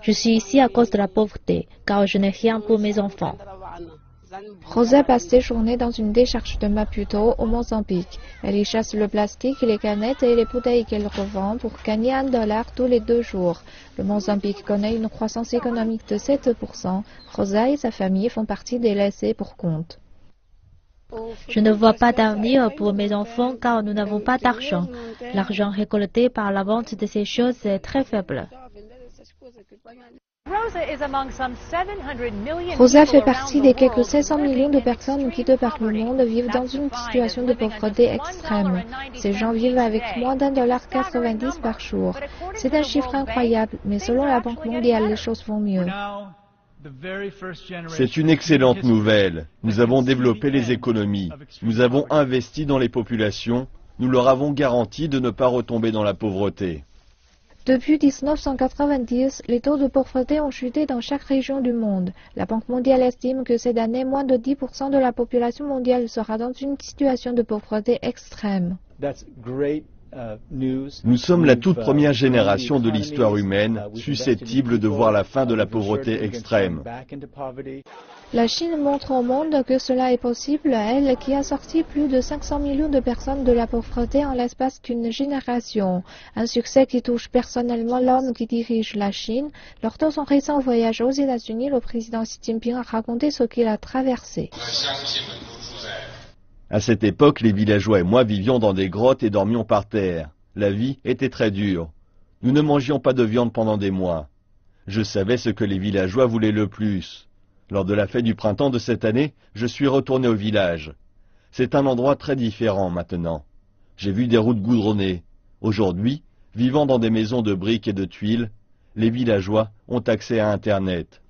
Je suis ici à cause de la pauvreté, car je n'ai rien pour mes enfants. Rosa passe ses journées dans une décharge de Maputo au Mozambique. Elle y chasse le plastique, les canettes et les bouteilles qu'elle revend pour gagner $1 tous les 2 jours. Le Mozambique connaît une croissance économique de 7%. Rosa et sa famille font partie des laissés pour compte. Je ne vois pas d'avenir pour mes enfants car nous n'avons pas d'argent. L'argent récolté par la vente de ces choses est très faible. Rosa fait partie des quelques 700 millions de personnes qui, de par le monde, vivent dans une situation de pauvreté extrême. Ces gens vivent avec moins $1,90 par jour. C'est un chiffre incroyable, mais selon la Banque mondiale, les choses vont mieux. C'est une excellente nouvelle. Nous avons développé les économies. Nous avons investi dans les populations. Nous leur avons garanti de ne pas retomber dans la pauvreté. Depuis 1990, les taux de pauvreté ont chuté dans chaque région du monde. La Banque mondiale estime que cette année, moins de 10% de la population mondiale sera dans une situation de pauvreté extrême. Nous sommes la toute première génération de l'histoire humaine susceptible de voir la fin de la pauvreté extrême. La Chine montre au monde que cela est possible, elle qui a sorti plus de 500 millions de personnes de la pauvreté en l'espace d'une génération. Un succès qui touche personnellement l'homme qui dirige la Chine. Lors de son récent voyage aux États-Unis, le président Xi Jinping a raconté ce qu'il a traversé. À cette époque, les villageois et moi vivions dans des grottes et dormions par terre. La vie était très dure. Nous ne mangions pas de viande pendant des mois. Je savais ce que les villageois voulaient le plus. Lors de la fête du printemps de cette année, je suis retourné au village. C'est un endroit très différent maintenant. J'ai vu des routes goudronnées. Aujourd'hui, vivant dans des maisons de briques et de tuiles, les villageois ont accès à Internet.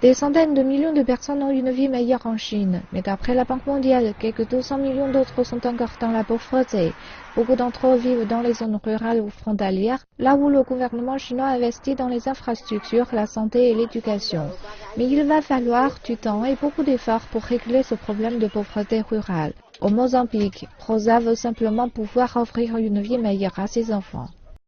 Des centaines de millions de personnes ont une vie meilleure en Chine, mais d'après la Banque mondiale, quelques 200 millions d'autres sont encore dans la pauvreté. Beaucoup d'entre eux vivent dans les zones rurales ou frontalières, là où le gouvernement chinois investit dans les infrastructures, la santé et l'éducation. Mais il va falloir du temps et beaucoup d'efforts pour régler ce problème de pauvreté rurale. Au Mozambique, Rosa veut simplement pouvoir offrir une vie meilleure à ses enfants.